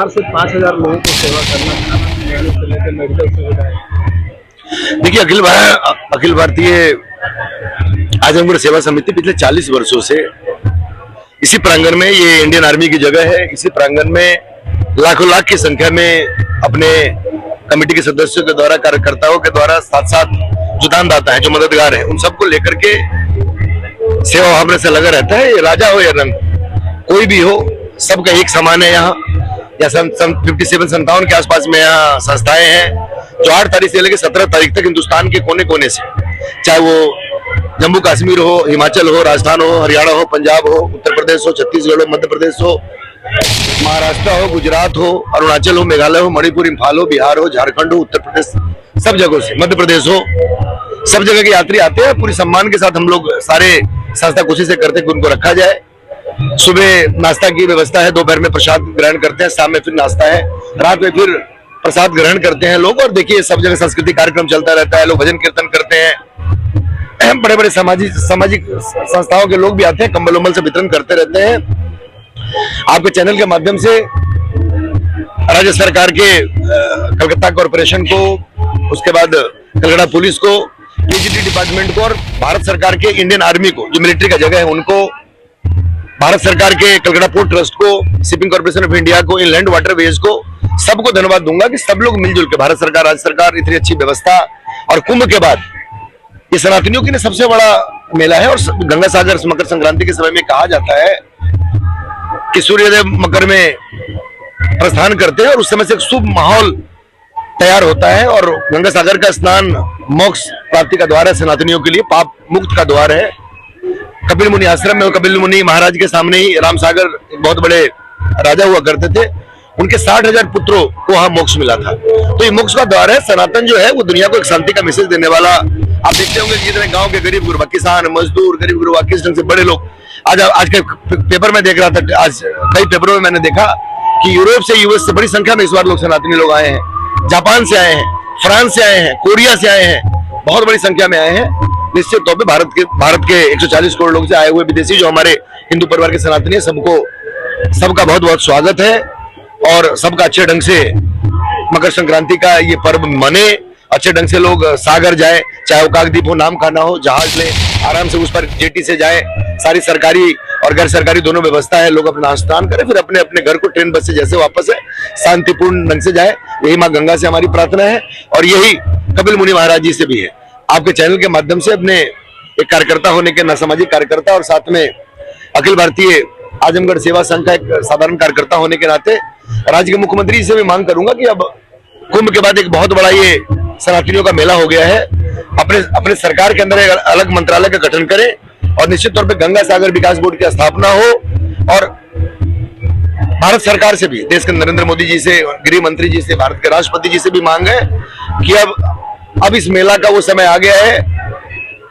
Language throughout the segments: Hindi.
4 से 5,000 लोगों को सेवा करना, मेडिकल सुविधाएं। देखिए, अखिल भारतीय आजमगढ़ सेवा समिति पिछले 40 वर्षों से इसी प्रांगण में, ये इंडियन आर्मी की जगह है, इसी प्रांगण में लाखों लाख की संख्या में अपने कमेटी के सदस्यों के द्वारा, कार्यकर्ताओं के द्वारा, साथ साथ जो दानदाता है, जो मददगार है, उन सबको लेकर के सेवा भावना से लगा रहता है। राजा हो या रंग, कोई भी हो, सबका एक समान है। यहाँ 57 के आसपास में यहाँ संस्थाएं हैं जो 8 तारीख से लेकर 17 तारीख तक हिंदुस्तान के कोने कोने से, चाहे वो जम्मू कश्मीर हो, हिमाचल हो, राजस्थान हो, हरियाणा हो, पंजाब हो, उत्तर प्रदेश हो, छत्तीसगढ़ हो, मध्य प्रदेश हो, महाराष्ट्र हो, गुजरात हो, अरुणाचल हो, मेघालय हो, मणिपुर, इम्फाल हो, बिहार हो, झारखंड हो, उत्तर प्रदेश, सब जगहों से, मध्य प्रदेश हो, सब जगह के यात्री आते हैं। पूरी सम्मान के साथ हम लोग सारे संस्था कोशिश से करते हैं कि उनको रखा जाए। सुबह नाश्ता की व्यवस्था है, दोपहर में प्रसाद ग्रहण करते हैं, शाम में फिर नाश्ता है, रात में फिर प्रसाद ग्रहण करते हैं लोग। और देखिए, सब जगह सांस्कृतिक कार्यक्रम चलता रहता है, लोग भजन कीर्तन करते हैं, बड़े बड़े सामाजिक संस्थाओं के लोग भी आते हैं, कंबल उम्बल से वितरण करते रहते हैं। आपके चैनल के माध्यम से राज्य सरकार के कलकत्ता कॉरपोरेशन को, उसके बाद कलकत्ता पुलिस को, पीजीटी डिपार्टमेंट को और भारत सरकार के इंडियन आर्मी को, जो मिलिट्री का जगह है, उनको, भारत सरकार के कलकत्ता पोर्ट ट्रस्ट को, शिपिंग कॉर्पोरेशन ऑफ इंडिया को, इनलैंड वाटरवेज को, सबको धन्यवाद दूंगा कि सब लोग मिलजुल के, भारत सरकार, राज्य सरकार, इतनी अच्छी व्यवस्था। और कुंभ के बाद ये सनातनियों के लिए सबसे बड़ा मेला है। और गंगा सागर मकर संक्रांति के समय में कहा जाता है कि सूर्यदेव मकर में प्रस्थान करते हैं और उस समय से एक शुभ माहौल तैयार होता है। और गंगा सागर का स्नान मोक्ष प्राप्ति का द्वार है, सनातनियों के लिए पाप मुक्त का द्वार है। कपिल मुनि आश्रम में, कपिल मुनि महाराज के सामने ही राम सागर एक बहुत बड़े राजा हुआ करते थे, उनके 60,000 पुत्रों को वहां मोक्ष मिला था। तो ये मोक्ष का द्वार है। सनातन जो है वो दुनिया को एक शांति का मैसेज देने वाला, आप देखते होंगे कि जितने गांव के गरीब गुरबा, किसान, मजदूर, गरीब गुरबा, किस ढंग से बड़े लोग, आज के पेपर में देख रहा था, आज कई पेपरों में मैंने देखा कि यूरोप से, यूएस से बड़ी संख्या में इस बार लोग सनातनी लोग आए हैं, जापान से आए हैं, फ्रांस से आए हैं, कोरिया से आए हैं, बहुत बड़ी संख्या में आए हैं। निश्चित तौर पे भारत के 140 करोड़ लोग से आए हुए विदेशी जो हमारे हिंदू परिवार के सनातनी है, सबका बहुत बहुत स्वागत है। और सबका अच्छे ढंग से मकर संक्रांति का ये पर्व मने, अच्छे ढंग से लोग सागर जाए, चाहे वो काकद्वीप हो, नाम खाना हो, जहाज ले, आराम से उस पर जेटी से जाए। सारी सरकारी और गैर सरकारी दोनों व्यवस्था है, लोग अपना स्नान करें, फिर अपने अपने घर को ट्रेन बस से जैसे वापस है शांतिपूर्ण ढंग से जाए। यही माँ गंगा से हमारी प्रार्थना है और यही कपिल मुनि महाराज जी से भी है। आपके चैनल के माध्यम से अपने एक कार्यकर्ता होने के, न सामाजिक कार्यकर्ता और साथ में अखिल भारतीय आजमगढ़ सेवा संघ का एक साधारण कार्यकर्ता होने के नाते राज्य के मुख्यमंत्री जी से भी मांग करूंगा कि अब कुंभ के बाद एक बहुत बड़ा ये सनातनियों का मेला हो गया है, अपने सरकार के अंदर एक अलग मंत्रालय का गठन करें और निश्चित तौर पे गंगा सागर विकास बोर्ड की स्थापना हो। और भारत सरकार से भी, देश के नरेंद्र मोदी जी से, गृह मंत्री जी से, भारत के राष्ट्रपति जी से भी मांग है कि अब इस मेला का वो समय आ गया है।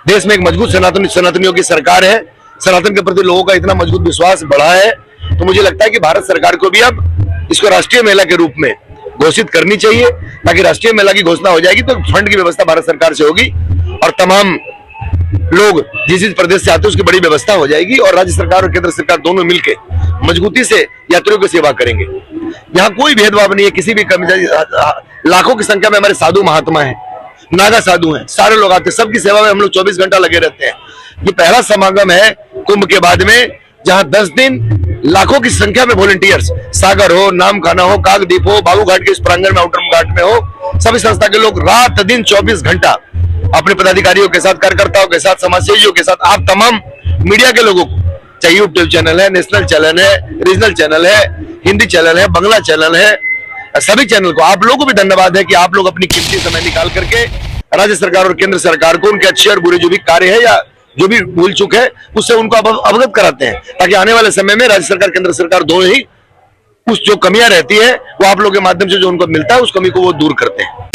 देश में एक मजबूत सनातनियों की सरकार है, सनातन के प्रति लोगों का इतना मजबूत विश्वास बढ़ा है, तो मुझे लगता है कि भारत सरकार को भी अब इसको राष्ट्रीय मेला के रूप में घोषित करनी चाहिए, ताकि राष्ट्रीय मेला की घोषणा हो जाएगी तो फंड की व्यवस्था भारत सरकार से होगी और तमाम लोग जिस प्रदेश से आते हैं उसकी बड़ी व्यवस्था हो जाएगी और राज्य सरकार और केंद्र सरकार दोनों मिलकर मजबूती से यात्रियों की सेवा करेंगे। यहाँ कोई भेदभाव नहीं है, किसी भी लाखों की संख्या में हमारे साधु महात्मा है, नागा साधु हैं, सारे लोग आते हैं, सबकी सेवा में हम लोग 24 घंटा लगे रहते हैं। ये पहला समागम है कुंभ के बाद में जहां 10 दिन लाखों की संख्या में वॉलंटियर्स, सागर हो, नाम खाना हो, काकद्वीप हो, बाबू घाट के इस प्रांगण में, आउटर घाट में हो, सभी संस्था के लोग रात दिन 24 घंटा अपने पदाधिकारियों के साथ, कार्यकर्ताओं के साथ, समाजसेवियों के साथ, आप तमाम मीडिया के लोगों को, चाहे यूट्यूब चैनल है, नेशनल चैनल है, रीजनल चैनल है, हिंदी चैनल है, बांग्ला चैनल है, सभी चैनल को आप लोगों को भी धन्यवाद है कि आप लोग अपनी कीमती समय निकाल करके राज्य सरकार और केंद्र सरकार को उनके अच्छे और बुरे जो भी कार्य है या जो भी भूल चूक है उससे उनको अवगत कराते हैं, ताकि आने वाले समय में राज्य सरकार केंद्र सरकार दोनों ही उस जो कमियां रहती है वो आप लोगों के माध्यम से जो उनको मिलता है उस कमी को वो दूर करते हैं।